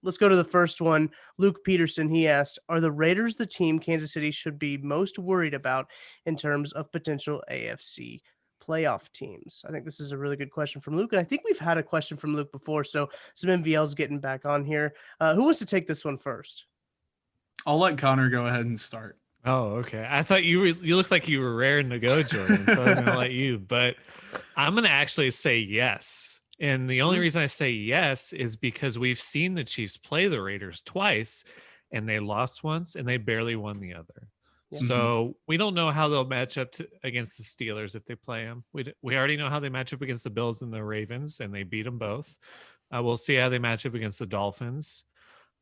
let's go to the first one. Luke Peterson, he asked, are the Raiders the team Kansas City should be most worried about in terms of potential AFC playoff teams? I think this is a really good question from Luke. And I think we've had a question from Luke before. So some MVL's getting back on here. Who wants to take this one first? I'll let Connor go ahead and start. Oh, okay. I thought you looked like you were raring to go, Jordan. So I was gonna let you, but I'm gonna actually say yes. And the only reason I say yes is because we've seen the Chiefs play the Raiders twice, and they lost once, and they barely won the other. Yeah. So we don't know how they'll match up against the Steelers if they play them. We already know how they match up against the Bills and the Ravens, and they beat them both. We'll see how they match up against the Dolphins.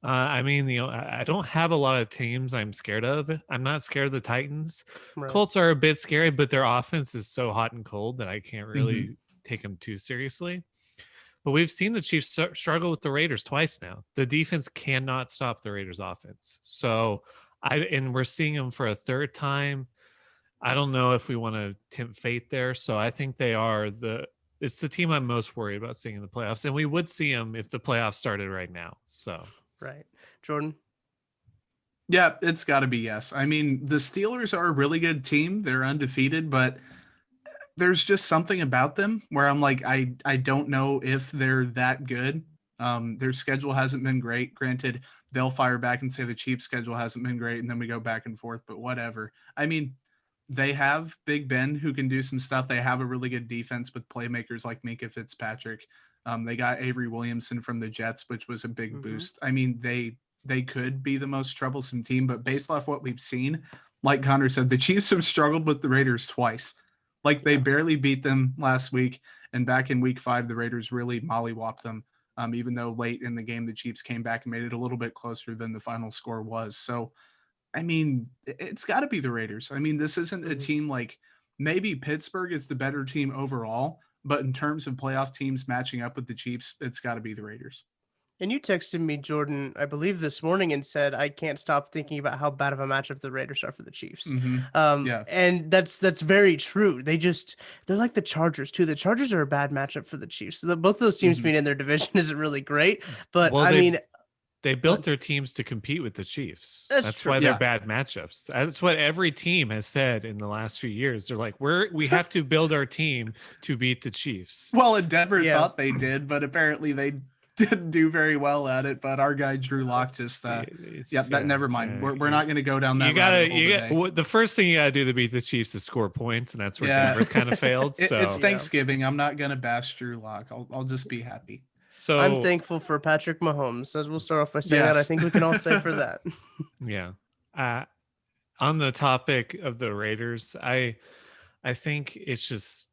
I mean, I don't have a lot of teams I'm scared of. I'm not scared of the Titans. Right. Colts are a bit scary, but their offense is so hot and cold that I can't really take them too seriously. But we've seen the Chiefs struggle with the Raiders twice now. The defense cannot stop the Raiders' offense. So and we're seeing them for a third time. I don't know if we want to tempt fate there. So I think it's the team I'm most worried about seeing in the playoffs. And we would see them if the playoffs started right now. So. Right. Jordan? Yeah, it's got to be yes. I mean, the Steelers are a really good team. They're undefeated, but there's just something about them where I'm like, I don't know if they're that good. Their schedule hasn't been great. Granted, they'll fire back and say the Chiefs' schedule hasn't been great, and then we go back and forth, but whatever. I mean, they have Big Ben who can do some stuff. They have a really good defense with playmakers like Minkah Fitzpatrick. They got Avery Williamson from the Jets, which was a big boost. I mean, they could be the most troublesome team, but based off what we've seen, like Connor said, the Chiefs have struggled with the Raiders twice. Like they barely beat them last week, and back in week 5, the Raiders really mollywopped them, even though late in the game, the Chiefs came back and made it a little bit closer than the final score was. So, I mean, it's got to be the Raiders. I mean, this isn't a team like maybe Pittsburgh is the better team overall, but in terms of playoff teams matching up with the Chiefs, it's got to be the Raiders. And you texted me, Jordan, I believe this morning, and said, I can't stop thinking about how bad of a matchup the Raiders are for the Chiefs. Yeah. And that's very true. They're like the Chargers too. The Chargers are a bad matchup for the Chiefs. So both those teams being in their division isn't really great, but they built their teams to compete with the Chiefs. That's true. why they're bad matchups. That's what every team has said in the last few years. They're like, we have to build our team to beat the Chiefs. Well, and Denver thought they did, but apparently they didn't do very well at it. But our guy Drew Lock just, never mind. We're not going to go down that. The first thing you got to do to beat the Chiefs is score points, and that's where Denver's kind of failed. It's Thanksgiving. I'm not going to bash Drew Lock. I'll just be happy. So I'm thankful for Patrick Mahomes. As we'll start off by saying that, I think we can all say for that. Yeah. On the topic of the Raiders, I think it's just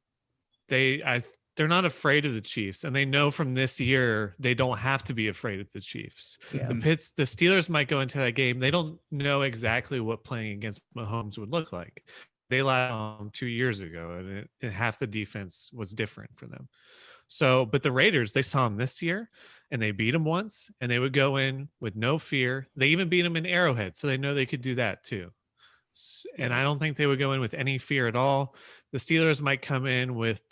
they're not afraid of the Chiefs, and they know from this year they don't have to be afraid of the Chiefs. Yeah. The Steelers might go into that game. They don't know exactly what playing against Mahomes would look like. They last 2 years ago, and half the defense was different for them. So, but the Raiders, they saw them this year, and they beat them once, and they would go in with no fear. They even beat them in Arrowhead, so they know they could do that too. And I don't think they would go in with any fear at all. The Steelers might come in with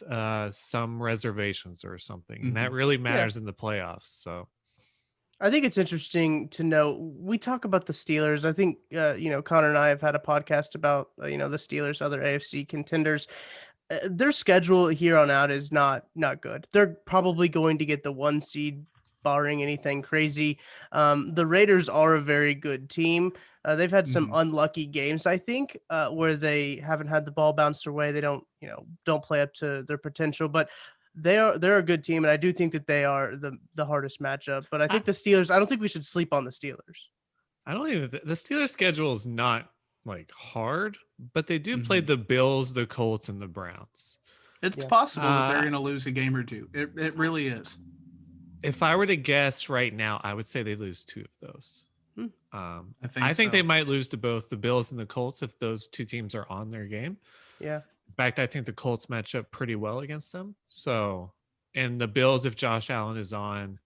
some reservations or something, and that really matters in the playoffs. So I think it's interesting to know, we talk about the Steelers. I think, Connor and I have had a podcast about, the Steelers, other AFC contenders. Their schedule here on out is not good. They're probably going to get the 1 seed, barring anything crazy. The Raiders are a very good team. They've had some unlucky games, I think, where they haven't had the ball bounced their way. They don't play up to their potential, but they're a good team, and I do think that they are the hardest matchup. But I think the Steelers, I don't think we should sleep on the Steelers. The Steelers schedule is not like hard, but they do play the Bills, the Colts, and the Browns. It's possible that they're going to lose a game or two. It really is. If I were to guess right now, I would say they lose 2 of those. I think they might lose to both the Bills and the Colts if those 2 teams are on their game. Yeah. In fact, I think the Colts match up pretty well against them. So, and the Bills, if Josh Allen is on,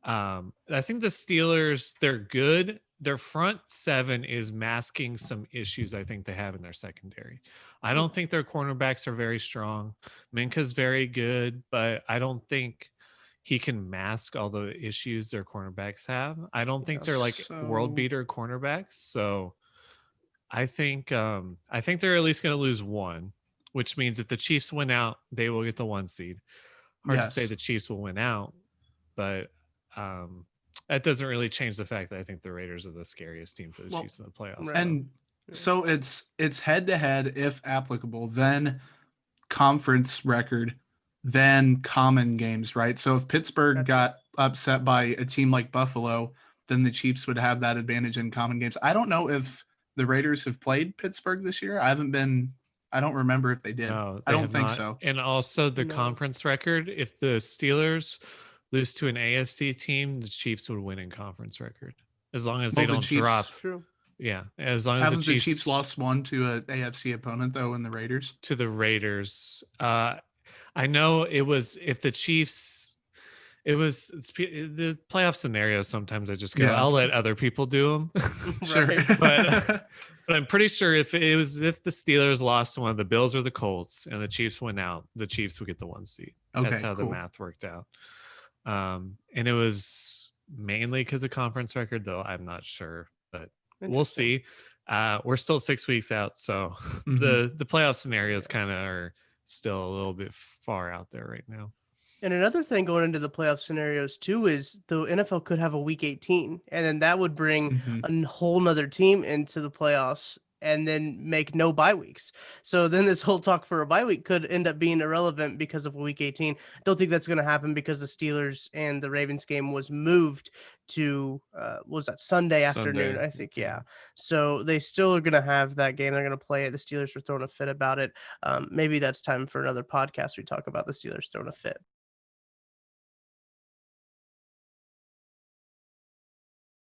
I think the Steelers, they're good. Their front 7 is masking some issues I think they have in their secondary. I don't think their cornerbacks are very strong. Minkah's very good, but I don't think he can mask all the issues their cornerbacks have. I don't think Yeah. they're like world So- beater cornerbacks. So I think they're at least going to lose one, which means if the Chiefs win out, they will get the 1 seed. Hard to say Yes. the Chiefs will win out, but that doesn't really change the fact that I think the Raiders are the scariest team for the Well, Chiefs in the playoffs. right. And so it's head to head if applicable, then conference record, then common games, right? So if Pittsburgh Gotcha. got upset by a team like Buffalo, then the Chiefs would have that advantage in common games. I don't know if the Raiders have played Pittsburgh this year. I don't remember if they did. No, I they don't have think not. so. And also the No. conference record, if the Steelers lose to an AFC team, the Chiefs would win in conference record. As long as they Well, the don't Chiefs- drop. It's true. Yeah. As long as Haven't the the Chiefs lost one to an AFC opponent though in the Raiders? to the Raiders. I know it was if the Chiefs. The playoff scenarios. Sometimes I just go, Yeah. I'll let other people do them. Sure. Right. but I'm pretty sure if the Steelers lost to one of the Bills or the Colts and the Chiefs went out, the Chiefs would get the 1 seed. Okay, That's how the cool. math worked out. And it was mainly because of conference record, though I'm not sure, but we'll Interesting. see. We're still 6 weeks out, so Mhm. the playoff scenarios kind of are still a little bit far out there right now. And another thing going into the playoff scenarios too is the NFL could have a week 18, and then that would bring Mhm. a whole nother team into the playoffs and then make no bye weeks. So then this whole talk for a bye week could end up being irrelevant because of week 18. Don't think that's going to happen because the Steelers and the Ravens game was moved to what was that Sunday afternoon, Sunday. I think. Yeah. So they still are going to have that game. They're going to play it. The Steelers were throwing a fit about it. Maybe that's time for another podcast. We talk about the Steelers throwing a fit.